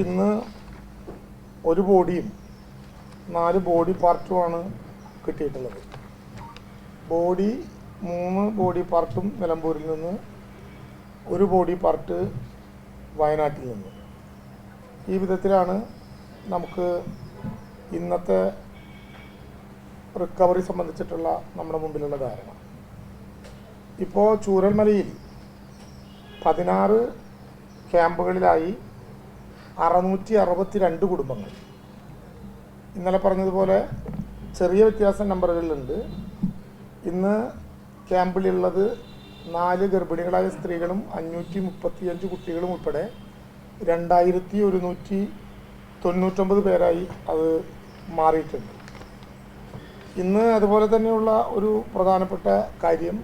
ഇന്ന് ഒരു ബോഡിയും 4 ബോഡി പാർട്ടുമാണ് കിട്ടിയിട്ടുള്ളത്. 3 ബോഡി പാർട്ടും നിലമ്പൂരിൽ നിന്ന്, 1 ബോഡി പാർട്ട് വയനാട്ടിൽ നിന്ന്. ഈ വിധത്തിലാണ് നമുക്ക് ഇന്നത്തെ റിക്കവറി സംബന്ധിച്ചിട്ടുള്ള നമ്മുടെ മുമ്പിലുള്ള ധാരണ. ഇപ്പോൾ ചൂരൽമലയിൽ 16 ക്യാമ്പുകളിലായി 662 കുടുംബങ്ങൾ. ഇന്നലെ പറഞ്ഞതുപോലെ ചെറിയ വ്യത്യാസം നമ്പറുകളിലുണ്ട്. ഇന്ന് ക്യാമ്പിലുള്ളത് 4 ഗർഭിണികളായ സ്ത്രീകളും 535 കുട്ടികളും ഉൾപ്പെടെ 2199 പേരായി അത് മാറിയിട്ടുണ്ട്. ഇന്ന് അതുപോലെ തന്നെയുള്ള ഒരു പ്രധാനപ്പെട്ട കാര്യം,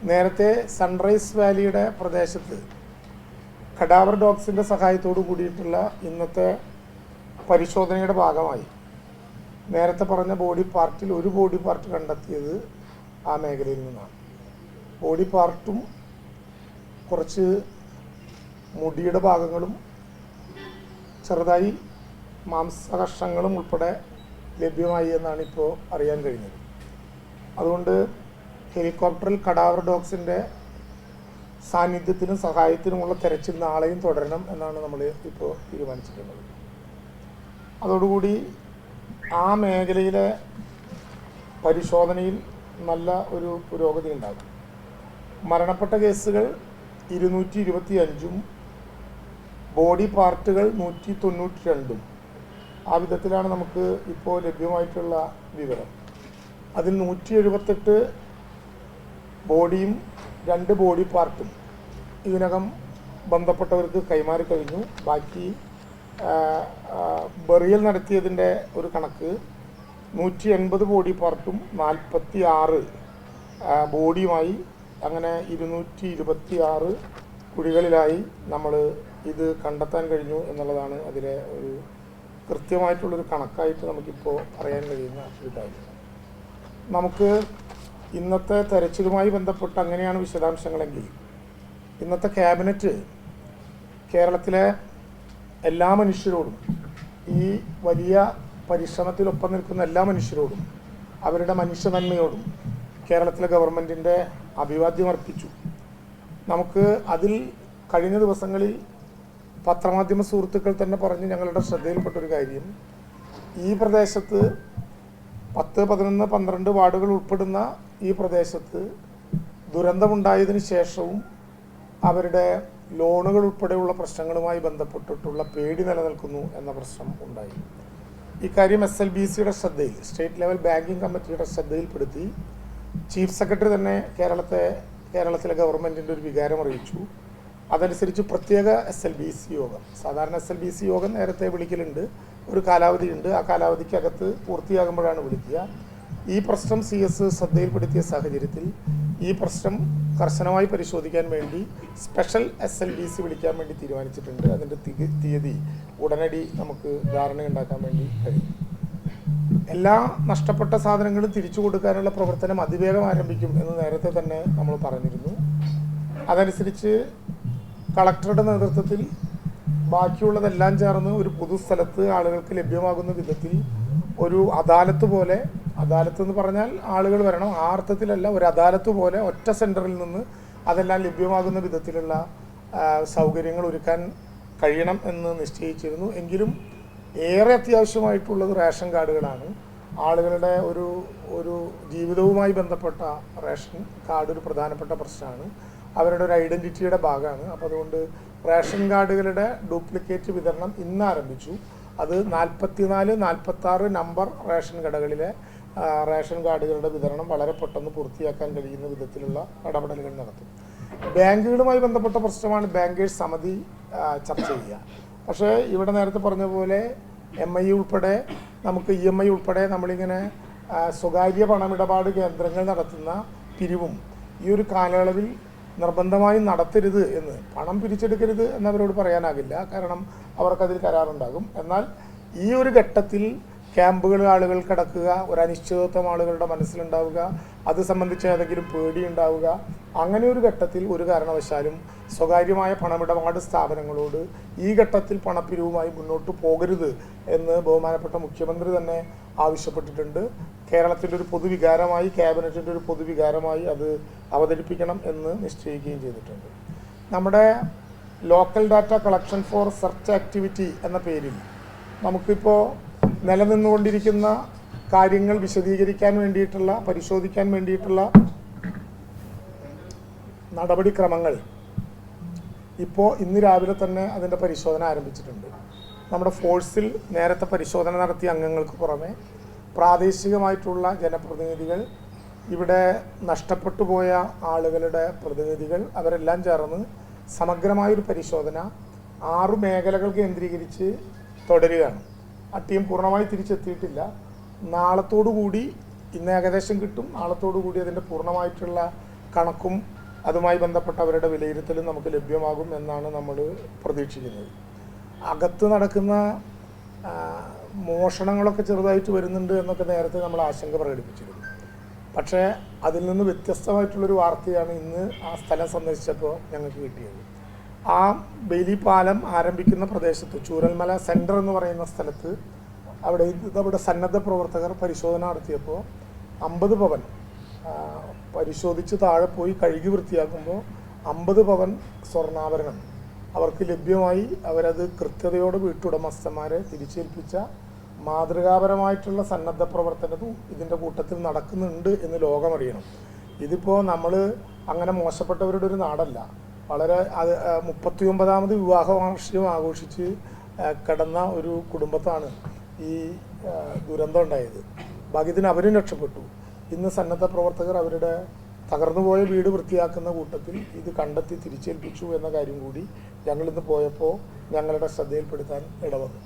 നേരത്തെ സൺറൈസ് വാലിയുടെ പ്രദേശത്ത് കഡാവർ ഡോഗ്സിൻ്റെ സഹായത്തോടു കൂടിയിട്ടുള്ള ഇന്നത്തെ പരിശോധനയുടെ ഭാഗമായി നേരത്തെ പറഞ്ഞ ബോഡി പാർട്ടിൽ 1 ബോഡി പാർട്ട് കണ്ടെത്തിയത് ആ മേഖലയിൽ നിന്നാണ്. ബോഡി പാർട്ടും കുറച്ച് മുടിയുടെ ഭാഗങ്ങളും ചെറുതായി മാംസകഷ്ണങ്ങളും ഉൾപ്പെടെ ലഭ്യമായി എന്നാണ് ഇപ്പോൾ അറിയാൻ കഴിഞ്ഞത്. അതുകൊണ്ട് ഹെലികോപ്റ്ററിൽ കഡാവർ ഡോഗ്സിൻ്റെ സാന്നിധ്യത്തിനും സഹായത്തിനുമുള്ള തെരച്ചിൽ നാളെയും തുടരണം എന്നാണ് നമ്മൾ ഇപ്പോൾ തീരുമാനിച്ചിട്ടുള്ളത്. അതോടുകൂടി ആ മേഖലയിലെ പരിശോധനയിൽ നല്ല ഒരു പുരോഗതി ഉണ്ടാകും. മരണപ്പെട്ട കേസുകൾ 225-ഉം ബോഡി പാർട്ടുകൾ 192-ഉം ആ വിധത്തിലാണ് നമുക്ക് ഇപ്പോൾ ലഭ്യമായിട്ടുള്ള വിവരം. അതിൽ 178 ബോഡിയും 2 ബോഡി പാർട്ടും ഇതിനകം ബന്ധപ്പെട്ടവർക്ക് കൈമാറി കഴിഞ്ഞു. ബാക്കി ബറിയൽ നടത്തിയതിൻ്റെ ഒരു കണക്ക് 180 ബോഡി പാർട്ടും 46 ബോഡിയുമായി, അങ്ങനെ 226 കുഴികളിലായി നമ്മൾ ഇത് കണ്ടെത്താൻ കഴിഞ്ഞു എന്നുള്ളതാണ് അതിലെ ഒരു കൃത്യമായിട്ടുള്ളൊരു കണക്കായിട്ട് നമുക്കിപ്പോൾ പറയാൻ കഴിയുന്ന ഒരു കാര്യം. നമുക്ക് ഇന്നത്തെ തെരച്ചിലുമായി ബന്ധപ്പെട്ട് അങ്ങനെയാണ് വിശദാംശങ്ങളെങ്കിൽ, ഇന്നത്തെ ക്യാബിനറ്റ് കേരളത്തിലെ എല്ലാ മനുഷ്യരോടും, ഈ വലിയ പരിശ്രമത്തിലൊപ്പം നിൽക്കുന്ന എല്ലാ മനുഷ്യരോടും, അവരുടെ മനുഷ്യനന്മയോടും കേരളത്തിലെ ഗവൺമെൻറ്റിൻ്റെ അഭിവാദ്യം അർപ്പിച്ചു. നമുക്ക് അതിൽ കഴിഞ്ഞ ദിവസങ്ങളിൽ പത്രമാധ്യമ സുഹൃത്തുക്കൾ തന്നെ പറഞ്ഞ് ഞങ്ങളുടെ ശ്രദ്ധയിൽപ്പെട്ടൊരു കാര്യം, ഈ പ്രദേശത്ത് 10, 11, 12 വാർഡുകൾ ഉൾപ്പെടുന്ന ഈ പ്രദേശത്ത് ദുരന്തമുണ്ടായതിനു ശേഷവും അവരുടെ ലോണുകൾ ഉൾപ്പെടെയുള്ള പ്രശ്നങ്ങളുമായി ബന്ധപ്പെട്ടിട്ടുള്ള പേടി നിലനിൽക്കുന്നു എന്ന പ്രശ്നം ഉണ്ടായി. ഇക്കാര്യം SLBCയുടെ ശ്രദ്ധയിൽ, സ്റ്റേറ്റ് ലെവൽ ബാങ്കിങ് കമ്മിറ്റിയുടെ ശ്രദ്ധയിൽപ്പെടുത്തി ചീഫ് സെക്രട്ടറി തന്നെ കേരളത്തിലെ ഗവൺമെൻറ്റിൻ്റെ ഒരു വികാരം അറിയിച്ചു. അതനുസരിച്ച് പ്രത്യേക SLBC യോഗം, സാധാരണ SLBC യോഗം നേരത്തെ വിളിക്കലുണ്ട്, ഒരു കാലാവധിയുണ്ട്, ആ കാലാവധിക്കകത്ത് പൂർത്തിയാകുമ്പോഴാണ് വിളിക്കുക. ഈ പ്രശ്നം CS ശ്രദ്ധയിൽപ്പെടുത്തിയ സാഹചര്യത്തിൽ ഈ പ്രശ്നം കർശനമായി പരിശോധിക്കാൻ വേണ്ടി സ്പെഷ്യൽ SLBC വിളിക്കാൻ വേണ്ടി തീരുമാനിച്ചിട്ടുണ്ട്. അതിൻ്റെ തീയതി ഉടനടി നമുക്ക് ധാരണയുണ്ടാക്കാൻ വേണ്ടി കഴിയും. എല്ലാ നഷ്ടപ്പെട്ട സാധനങ്ങളും തിരിച്ചു കൊടുക്കാനുള്ള പ്രവർത്തനം അതിവേഗം ആരംഭിക്കും എന്ന് നേരത്തെ തന്നെ നമ്മൾ പറഞ്ഞിരുന്നു. അതനുസരിച്ച് കളക്ടറുടെ നേതൃത്വത്തിൽ ബാക്കിയുള്ളതെല്ലാം ചേർന്ന് ഒരു പൊതുസ്ഥലത്ത് ആളുകൾക്ക് ലഭ്യമാകുന്ന വിധത്തിൽ ഒരു അദാലത്ത് പോലെ, അദാലത്ത് എന്ന് പറഞ്ഞാൽ ആളുകൾ വരണം, ആ അർത്ഥത്തിലല്ല, ഒരു അദാലത്ത് പോലെ ഒറ്റ സെൻറ്ററിൽ നിന്ന് അതെല്ലാം ലഭ്യമാകുന്ന വിധത്തിലുള്ള സൗകര്യങ്ങൾ ഒരുക്കാൻ കഴിയണം എന്ന് നിശ്ചയിച്ചിരുന്നു. എങ്കിലും ഏറെ അത്യാവശ്യമായിട്ടുള്ളത് റേഷൻ കാർഡുകളാണ്. ആളുകളുടെ ഒരു ജീവിതവുമായി ബന്ധപ്പെട്ട റേഷൻ കാർഡ് ഒരു പ്രധാനപ്പെട്ട പ്രശ്നമാണ്, അവരുടെ ഒരു ഐഡൻറ്റിറ്റിയുടെ ഭാഗമാണ്. അപ്പോൾ അതുകൊണ്ട് റേഷൻ കാർഡുകളുടെ ഡ്യൂപ്ലിക്കേറ്റ് വിതരണം ഇന്ന് ആരംഭിച്ചു. അത് 44, 46 നമ്പർ റേഷൻ കടകളിലെ റേഷൻ കാർഡുകളുടെ വിതരണം വളരെ പെട്ടെന്ന് പൂർത്തിയാക്കാൻ കഴിയുന്ന വിധത്തിലുള്ള ഇടപെടലുകൾ നടത്തും. ബാങ്കുകളുമായി ബന്ധപ്പെട്ട പ്രശ്നമാണ് ബാങ്കേഴ്സ് സമിതി ചർച്ച ചെയ്യുക. പക്ഷേ ഇവിടെ നേരത്തെ പറഞ്ഞ പോലെ MI ഉൾപ്പെടെ, നമുക്ക് EMI ഉൾപ്പെടെ നമ്മളിങ്ങനെ സ്വകാര്യ പണമിടപാട് കേന്ദ്രങ്ങൾ നടത്തുന്ന പിരിവും ഈ ഒരു കാലയളവിൽ നിർബന്ധമായും നടത്തരുത് എന്ന്, പണം പിരിച്ചെടുക്കരുത് എന്നവരോട് പറയാനാകില്ല, കാരണം അവർക്കതിൽ കരാറുണ്ടാകും. എന്നാൽ ഈ ഒരു ഘട്ടത്തിൽ ക്യാമ്പുകളിൽ ആളുകൾ കിടക്കുക, ഒരു അനിശ്ചിതത്വം ആളുകളുടെ മനസ്സിലുണ്ടാവുക, അത് സംബന്ധിച്ച് ഏതെങ്കിലും പേടി ഉണ്ടാവുക, അങ്ങനെ ഒരു ഘട്ടത്തിൽ ഒരു കാരണവശാലും സ്വകാര്യമായ പണമിടപാട് സ്ഥാപനങ്ങളോട് ഈ ഘട്ടത്തിൽ പണപ്പിരിവുമായി മുന്നോട്ട് പോകരുത് എന്ന് ബഹുമാനപ്പെട്ട മുഖ്യമന്ത്രി തന്നെ ആവശ്യപ്പെട്ടിട്ടുണ്ട്. കേരളത്തിൻ്റെ ഒരു പൊതുവികാരമായി, ക്യാബിനറ്റിൻ്റെ ഒരു പൊതുവികാരമായി അത് അവതരിപ്പിക്കണം എന്ന് നിശ്ചയിക്കുകയും ചെയ്തിട്ടുണ്ട്. നമ്മുടെ local data collection four search activity എന്ന പേരിൽ നമുക്കിപ്പോൾ നിലനിന്നുകൊണ്ടിരിക്കുന്ന കാര്യങ്ങൾ വിശദീകരിക്കാൻ വേണ്ടിയിട്ടുള്ള, പരിശോധിക്കാൻ വേണ്ടിയിട്ടുള്ള നടപടിക്രമങ്ങൾ ഇപ്പോൾ ഇന്ന് രാവിലെ തന്നെ അതിൻ്റെ പരിശോധന ആരംഭിച്ചിട്ടുണ്ട്. നമ്മുടെ ഫോഴ്സിൽ നേരത്തെ പരിശോധന നടത്തിയ അംഗങ്ങൾക്ക് പുറമെ പ്രാദേശികമായിട്ടുള്ള ജനപ്രതിനിധികൾ, ഇവിടെ നഷ്ടപ്പെട്ടു പോയ ആളുകളുടെ പ്രതിനിധികൾ, അവരെല്ലാം ചേർന്ന് സമഗ്രമായൊരു പരിശോധന 6 മേഖലകൾ കേന്ദ്രീകരിച്ച് തുടരുകയാണ്. ആ ടീം പൂർണ്ണമായി തിരിച്ചെത്തിയിട്ടില്ല. നാളത്തോടു കൂടി, ഇന്ന് ഏകദേശം കിട്ടും, നാളത്തോടു കൂടി അതിൻ്റെ പൂർണ്ണമായിട്ടുള്ള കണക്കും അതുമായി ബന്ധപ്പെട്ട അവരുടെ വിലയിരുത്തലും നമുക്ക് ലഭ്യമാകും എന്നാണ് നമ്മൾ പ്രതീക്ഷിക്കുന്നത്. അകത്ത് നടക്കുന്ന മോഷണങ്ങളൊക്കെ ചെറുതായിട്ട് വരുന്നുണ്ട് എന്നൊക്കെ നേരത്തെ നമ്മൾ ആശങ്ക പ്രകടിപ്പിച്ചിരുന്നു. പക്ഷേ അതിൽ നിന്ന് വ്യത്യസ്തമായിട്ടുള്ളൊരു വാർത്തയാണ് ഇന്ന് ആ സ്ഥലം സന്ദർശിച്ചപ്പോൾ ഞങ്ങൾക്ക് കിട്ടിയത്. ആ ബെയിലി പാലം ആരംഭിക്കുന്ന പ്രദേശത്ത്, ചൂരൽമല സെൻറ്റർ എന്ന് പറയുന്ന സ്ഥലത്ത്, അവിടെ സന്നദ്ധ പ്രവർത്തകർ പരിശോധന നടത്തിയപ്പോൾ 50 പവൻ പരിശോധിച്ച് താഴെ പോയി കഴുകി വൃത്തിയാക്കുമ്പോൾ 50 പവൻ സ്വർണ്ണാഭരണം അവർക്ക് ലഭ്യമായി. അവരത് കൃത്യതയോടെ വീട്ടുടമസ്ഥന്മാരെ തിരിച്ചേൽപ്പിച്ച മാതൃകാപരമായിട്ടുള്ള സന്നദ്ധ പ്രവർത്തനവും ഇതിൻ്റെ കൂട്ടത്തിൽ നടക്കുന്നുണ്ട് എന്ന് ലോകമറിയണം. ഇതിപ്പോൾ നമ്മൾ അങ്ങനെ മോശപ്പെട്ടവരുടെ ഒരു നാടല്ല. വളരെ 39ാമത് വിവാഹ വാർഷികം ആഘോഷിച്ച് കിടന്ന ഒരു കുടുംബത്താണ് ഈ ദുരന്തം ഉണ്ടായത്. ഭാഗ്യത്തിന് അവരും രക്ഷപ്പെട്ടു. ഇന്ന് സന്നദ്ധ പ്രവർത്തകർ അവരുടെ തകർന്നുപോയ വീട് വൃത്തിയാക്കുന്ന കൂട്ടത്തിൽ ഇത് കണ്ടെത്തി തിരിച്ചേൽപ്പിച്ചു എന്ന കാര്യം കൂടി ഞങ്ങളിന്ന് പോയപ്പോൾ ഞങ്ങളുടെ ശ്രദ്ധയിൽപ്പെടുത്താൻ ഇടവന്നു.